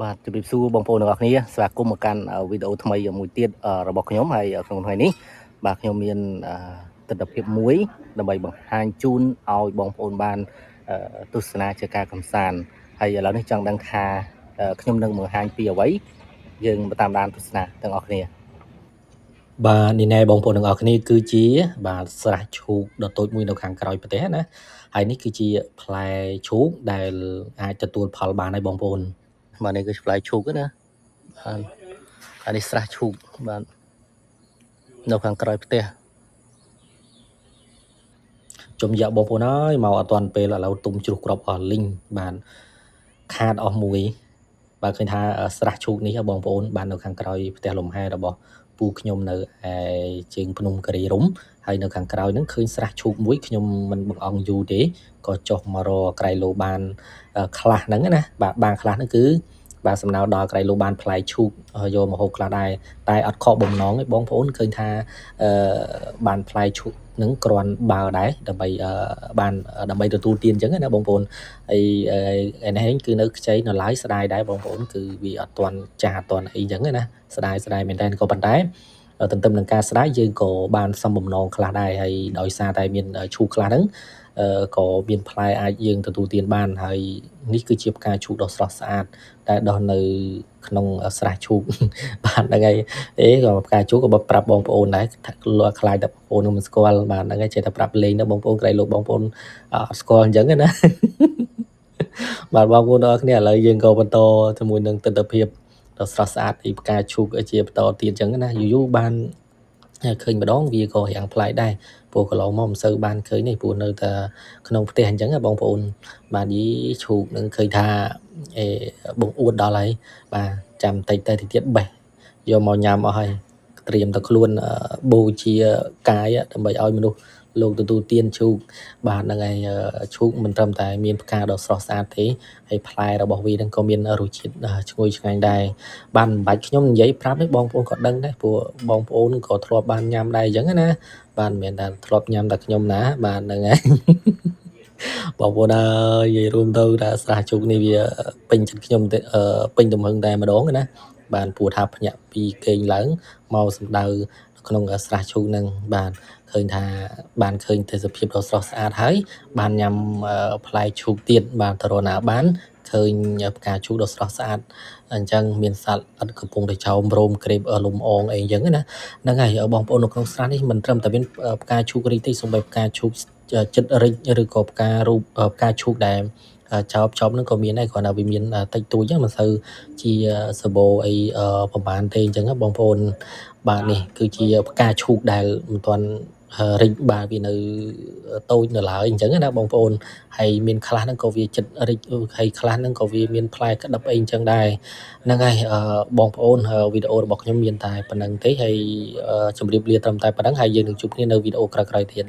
បាទជម្រាបសួរបងប្អូនទាំងអស់គ្នាស្វាគមន៍មកកាន់វីដេអូថ្មីមួយទៀតរបស់ខ្ញុំហើយក្នុងថ្ងៃនេះបាទខ្ញុំមានទស្សនភាពមួយដើម្បីបង្ហាញជូនឲ្យបងប្អូនបានទស្សនាជាការកំសាន្តហើយឥឡូវនេះចង់ដឹងថាខ្ញុំនឹងបង្ហាញពីអ្វីយើងមកតាមដានទស្សនាទាំងអស់គ្នាបាទនេះណែបងប្អូនទាំងអស់គ្នាគឺជាបាទស្រះឈូកដ៏តូចមួយនៅខាងក្រោយប្រទេសណាហើយនេះគឺជាផ្លែឈូកដែលអាចទទួលផលបានហើយបងប្អូនបាទនេះគឺជាផ្លែឈូកណាបាទអានេះស្រះឈូកបាទនៅខាងក្រោយផ្ទះចំយ៉ាក់បងប្អូនអើយមកអត់ទាន់ពេលឥឡូវទុំជ្រុះក្របអស់លីងបាទខាតអស់មួយបាទឃើញថាស្រះឈូកនេះបងប្អូនបាននៅខាងក្រោយផ្ទះលំហែរបស់ពូខ្ញុំនៅឯជើងភ្នំការីរំហើយនៅខាងក្រោយហ្នឹងឃើញស្រះឈូកមួយខ្ញុំមិនបង្អង់យូរទេក៏ចុះមករកក្រៃលោបានខ្លះហ្នឹងណាបាទបានខ្លះហ្នឹងគឺបាទសំណើដល់ក្រៃលោបានផ្លែឈូកយកមកហូបខ្លះដែរតែអត់ខកបំណងទេបងប្អូនឃើញថាបានផ្លែឈូកនឹងគ្រាន់បើដែរដើម្បីទទួលទានអញ្ចឹងណាបងប្អូនហើយឯនេះគឺនៅខ្ចីនៅឡើយស្ដាយដែរបងប្អូនគឺវាអត់ទាន់ចាស់អត់ទាន់អីអញ្ចឹងណាស្ដាយមែនតើក៏ប៉ុន្តែទន្ទឹមនឹងការស្ដាយយើងក៏បានសំបំណងខ្លះដែរហើយដោយសារតែមានឈូកខ្លះហ្នឹងក៏មានផ្លែអាចយើងទទួលទានបានហើយនេះគឺជាផ្កាឈូកដ៏ស្រស់ស្អាតដែលដុះនៅក្នុងស្រះឈូកបាទហ្នឹងហើយក៏ផ្កាឈូកក៏ប្រាប់បងប្អូនដែរថាខ្លាចតែបងប្អូនមិនស្គាល់បាទហ្នឹងហើយចេះតែប្រាប់លេងទៅបងប្អូនក្រៃលោកបងប្អូនអត់ស្គាល់អញ្ចឹងណាបាទបងប្អូនទាំងអស់គ្នាឥឡូវយើងក៏បន្តជាមួយនឹងទស្សនភាពដ៏ស្រស់ស្អាតពីផ្កាឈូកជាបន្តទៀតអញ្ចឹងណាយូរបានឃើញម្ដងវាក៏រាងប្លែកដែរព្រោះកន្លងមកមិនសូវបានឃើញទេព្រោះនៅតែក្នុងផ្ទះអញ្ចឹងបងប្អូនបាទយីឈូកនឹងឃើញថាបងអួតដល់ហើយបាទចាំតិចទៅទៀតបេះយកមកញ៉ាំអស់ហើយត្រៀមតែខ្លួនបូជាកាយដើម្បីឲ្យមនុស្សលោកទទួលទានឈូកបាទហ្នឹងហើយឈូកមិនត្រឹមតែមានផ្កាដ៏ស្រស់ស្អាតទេហើយផ្លែរបស់វានឹងក៏មានរសជាតិឈ្ងុយឆ្ងាញ់ដែរបានមិនបាច់ខ្ញុំនិយាយប្រាប់ទេបងប្អូនក៏ដឹងដែរព្រោះបងប្អូនក៏ធ្លាប់បានញ៉ាំដែរអញ្ចឹងណាបាទមិនមែនតែធ្លាប់ញ៉ាំតែខ្ញុំណាបាទហ្នឹងហើយបងប្អូនអើយនិយាយរួមទៅថាស្រះជោគនេះវាពេញចិត្តខ្ញុំពេញទំហឹងតែម្ដងណាបានព្រោះថាភ្ញាក់ពីគេងឡើងមកសម្ដៅក្នុងស្រះជោគនឹងបាទឃើញថាបានឃើញទេសភាពដ៏ស្រស់ស្អាតហើយបានញ៉ាំផ្លែឈូកទៀតបាទតរណាបានឃើញផ្កាឈូកដ៏ស្រស់ស្អាតអញ្ចឹងមានសត្វឥតកំពុងតែចោមរោមក្រេបលំអងអីអញ្ចឹងណាហ្នឹងហើយបងប្អូននៅក្នុងស្រះនេះមិនត្រឹមតែមានផ្កាឈូករីកទេសូម្បីផ្កាឈូកចិត្តរិចឬក៏ផ្កាឈូកដែលចោបហ្នឹងក៏មានដែរគ្រាន់តែវាមានតិចតួចហ្នឹងមិនសូវជាសបោអីប្រហែលទេអញ្ចឹងបងប្អូនបាទនេះគឺជាផ្កាឈូកដែលមិនទាន់រិចបាទវានៅតូចនៅឡើយអញ្ចឹងណាបងប្អូនហើយមានខ្លះហ្នឹងក៏វាចិត្តរិចហើយខ្លះហ្នឹងក៏វាមានផ្លែក្តឹបអីអញ្ចឹងដែរហ្នឹងហើយបងប្អូនវីដេអូរបស់ខ្ញុំមានតែប៉ុណ្្នឹងទេហើយជម្រាបលាត្រឹមតែប៉ុណ្្នឹងហើយយើងនឹងជួបគ្នានៅវីដេអូក្រោយៗទៀត